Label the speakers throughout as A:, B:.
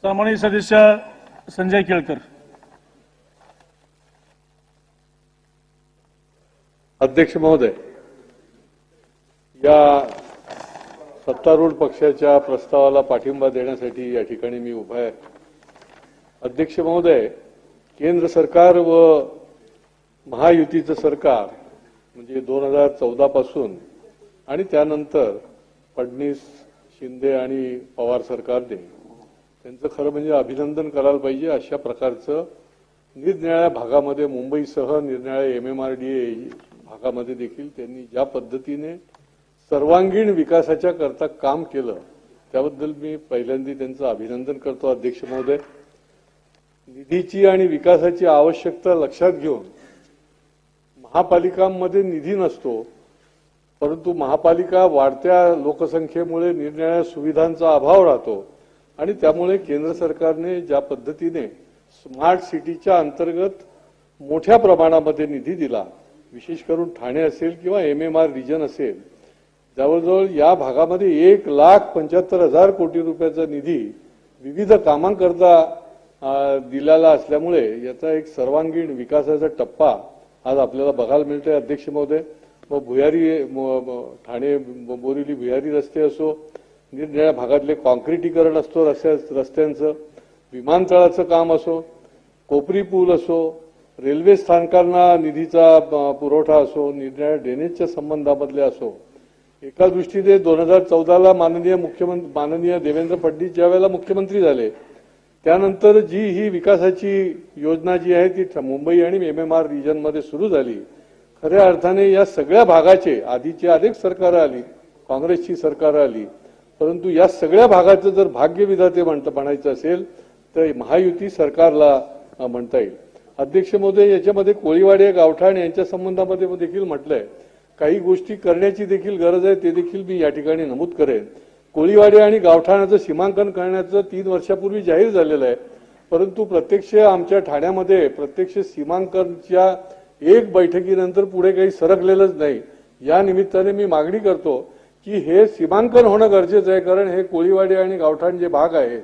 A: सन्माननीय सदस्य संजय केळकर.
B: अध्यक्ष महोदय, या सत्तारूढ पक्षाच्या प्रस्तावाला पाठिंबा देण्यासाठी या ठिकाणी मी उभा आहे. अध्यक्ष महोदय, केंद्र सरकार व महायुतीचं सरकार म्हणजे 2014 पासून आणि त्यानंतर फडणवीस, शिंदे आणि पवार सरकारने त्यांचं खरं म्हणजे अभिनंदन करायला पाहिजे. अशा प्रकारचं निरनिराळ्या भागामध्ये मुंबईसह निरनिराळ्या MMRDA भागामध्ये देखील त्यांनी ज्या पद्धतीने सर्वांगीण विकासाच्या करता काम केलं त्याबद्दल मी पहिल्यांदा त्यांचं अभिनंदन करतो. अध्यक्ष महोदय, निधीची आणि विकासाची आवश्यकता लक्षात घेऊन महापालिकांमध्ये निधी नसतो, परंतु महापालिका वाढत्या लोकसंख्येमुळे निरनिराळ्या सुविधांचा अभाव राहतो आणि त्यामुळे केंद्र सरकारने ज्या पद्धतीने स्मार्ट सिटीच्या अंतर्गत मोठ्या प्रमाणामध्ये निधी दिला, विशेष करून ठाणे असेल किंवा MMR रिजन असेल, जवळजवळ या भागामध्ये 1,75,000 कोटी रुपयाचा निधी विविध कामांकरता दिलेला असल्यामुळे याचा एक सर्वांगीण विकासाचा टप्पा आज आपल्याला बघायला मिळतोय. अध्यक्ष महोदय, मग ठाणे बोरिवली भुयारी रस्ते असो, निरनिराळ्या भागातले कॉन्क्रिटीकरण असतो रस्त्यांचं, विमानतळाचं काम असो, कोपरी पूल असो, रेल्वे स्थानकांना निधीचा पुरवठा असो, निरनिराळ्या ड्रेनेजच्या संबंधामधले असो, एका दृष्टीने 2014ला माननीय देवेंद्र फडणवीस ज्या वेळेला मुख्यमंत्री झाले त्यानंतर जी ही विकासाची योजना जी आहे ती मुंबई आणि MMR रिजनमध्ये सुरू झाली. खऱ्या अर्थाने या सगळ्या भागाचे आधीची अनेक सरकारं आली, काँग्रेसची सरकारं आली, परंतु या सगळ्या भागाचं जर भाग्यविधाते म्हणायचं असेल तर महायुती सरकारला म्हणता येईल. अध्यक्ष महोदय, याच्यामध्ये कोळीवाडे गावठाण यांच्या संबंधामध्ये देखील म्हटलंय, काही गोष्टी करण्याची देखील गरज आहे, ते देखील मी या ठिकाणी नमूद करेन. कोळीवाडे आणि गावठाणाचं सीमांकन करण्याचं 3 वर्षापूर्वी जाहीर झालेलं आहे, परंतु प्रत्यक्ष आमच्या ठाण्यामध्ये प्रत्यक्ष सीमांकनच्या एक बैठकीनंतर पुढे काही सरकलेलंच नाही. या निमित्ताने मी मागणी करतो की हे सीमांकन होणं गरजेचं आहे, कारण हे कोळीवाडे आणि गावठाण जे भाग आहे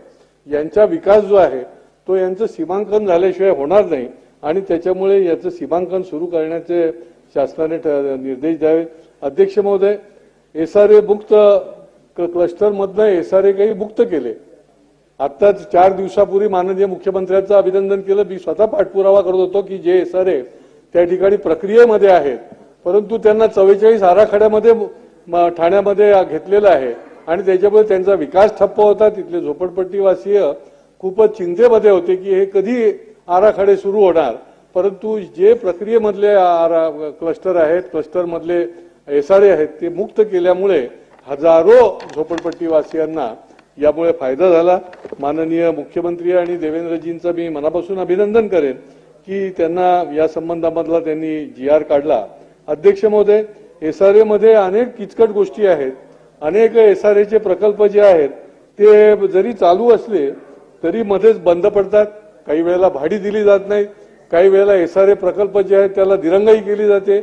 B: यांचा विकास जो आहे तो यांचं सीमांकन झाल्याशिवाय होणार नाही आणि त्याच्यामुळे याचं सीमांकन सुरू करण्याचे शासनाने निर्देश द्यावे. अध्यक्ष महोदय, SRA मुक्त क्लस्टरमधनं SRA काही मुक्त केले. आत्ताच 4 दिवसापूर्वी माननीय मुख्यमंत्र्यांचं अभिनंदन केलं. मी स्वतः पाठपुरावा करत होतो की जे SRA त्या ठिकाणी प्रक्रियेमध्ये आहेत, परंतु त्यांना 44 आराखड्यामध्ये ठाण्यामध्ये घेतलेलं आहे आणि त्याच्यामुळे त्यांचा विकास ठप्प होता. तिथले झोपडपट्टीवासीय खूपच चिंतेमध्ये होते की हे कधी आराखडे सुरू होणार, परंतु जे प्रक्रियेमधले क्लस्टर आहेत, क्लस्टरमधले SRA आहेत ते मुक्त केल्यामुळे हजारो झोपडपट्टीवासियांना यामुळे फायदा झाला. माननीय मुख्यमंत्री आणि देवेंद्रजींचं मी मनापासून अभिनंदन करेन की त्यांना या संबंधामधला त्यांनी GR काढला. अध्यक्ष महोदय, SRA मध्ये अनेक किचकट गोष्टी आहेत. अनेक SRAचे प्रकल्प जे आहेत ते जरी चालू असले तरी मध्येच बंद पडतात. काही वेळेला भाडी दिली जात नाही, काही वेळेला SRA प्रकल्प जे आहेत त्याला दिरंगाई केली जाते.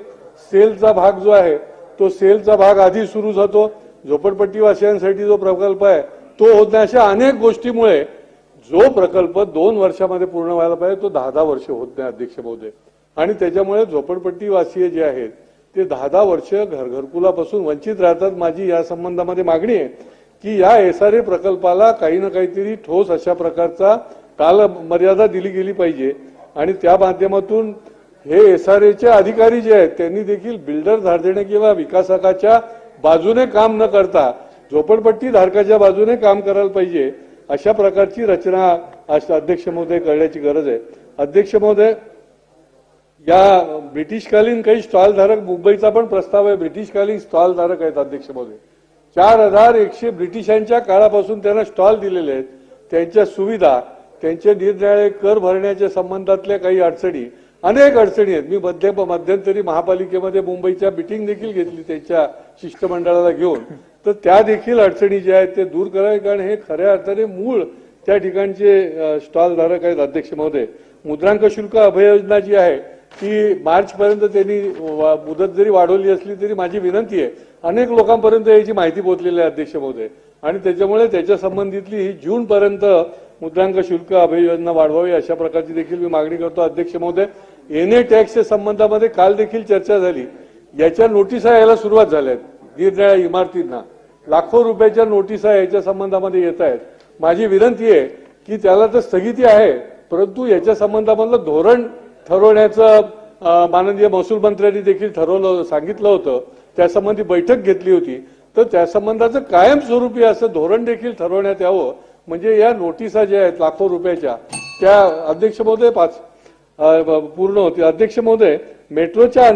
B: सेलचा भाग जो आहे तो सेलचा भाग आधी सुरू होतो, झोपडपट्टीवासियांसाठी जो प्रकल्प आहे तो होत नाही. अशा अनेक गोष्टीमुळे जो प्रकल्प 2 वर्षामध्ये पूर्ण व्हायला पाहिजे तो 10-10 वर्ष होत नाही. अध्यक्ष महोदय, आणि त्याच्यामुळे झोपडपट्टीवासीय जे आहेत ते 10-10 वर्ष घरकुलापासून वंचित राहतात. माझी या संबंधामध्ये मागणी आहे की या SRA प्रकल्पाला काही ना काहीतरी ठोस अशा प्रकारचा कालमर्यादा दिली गेली पाहिजे आणि त्या माध्यमातून हे SRAचे अधिकारी जे आहेत त्यांनी देखील बिल्डर धारदेणे किंवा विकासकाच्या बाजूने काम न करता झोपडपट्टी धारकाच्या बाजूने काम करायला पाहिजे. अशा प्रकारची रचना अध्यक्ष महोदय करण्याची गरज आहे. अध्यक्ष महोदय, या ब्रिटिशकालीन काही स्टॉलधारक, मुंबईचा पण प्रस्ताव आहे, ब्रिटिशकालीन स्टॉलधारक आहेत. अध्यक्ष महोदय, 4100 ब्रिटिशांच्या काळापासून त्यांना स्टॉल दिलेले आहेत. त्यांच्या सुविधा, त्यांचे निरनिराळे कर भरण्याच्या संबंधातल्या काही अडचणी, अनेक अडचणी आहेत. मी मध्यंतरी महापालिकेमध्ये मुंबईच्या मीटिंग देखील घेतली त्यांच्या शिष्टमंडळाला घेऊन, तर त्या देखील अडचणी ज्या आहेत ते दूर करावे, कारण हे खऱ्या अर्थाने मूळ त्या ठिकाणचे स्टॉलधारक आहेत. अध्यक्ष महोदय, मुद्रांक शुल्क अभययोजना जी आहे ती मार्चपर्यंत त्यांनी मुदत जरी वाढवली असली तरी माझी विनंती आहे, अनेक लोकांपर्यंत याची माहिती पोहोचलेली आहे. अध्यक्ष महोदय, आणि त्याच्यामुळे त्याच्या संबंधितली ही जूनपर्यंत मुद्रांक शुल्क अभय योजना वाढवावी अशा प्रकारची देखील मी मागणी करतो. अध्यक्ष महोदय, एनए टॅक्सच्या संबंधामध्ये काल देखील चर्चा झाली. याच्या नोटिसा यायला सुरुवात झाल्यात. निरनिराळ्या इमारतींना लाखो रुपयाच्या नोटिसा याच्या संबंधामध्ये येत आहेत. माझी विनंती आहे की त्याला तर स्थगिती आहे, परंतु याच्या संबंधामधलं धोरण ठरवण्याचं माननीय महसूल मंत्र्यांनी देखील सांगितलं होतं. त्यासंबंधी बैठक घेतली होती. तर त्या संबंधाचं कायमस्वरूपी असं धोरण देखील ठरवण्यात यावं. म्हणजे या नोटिसा ज्या आहेत लाखो रुपयाच्या, त्या अध्यक्ष महोदय पूर्ण होती. अध्यक्ष महोदय, मेट्रोच्या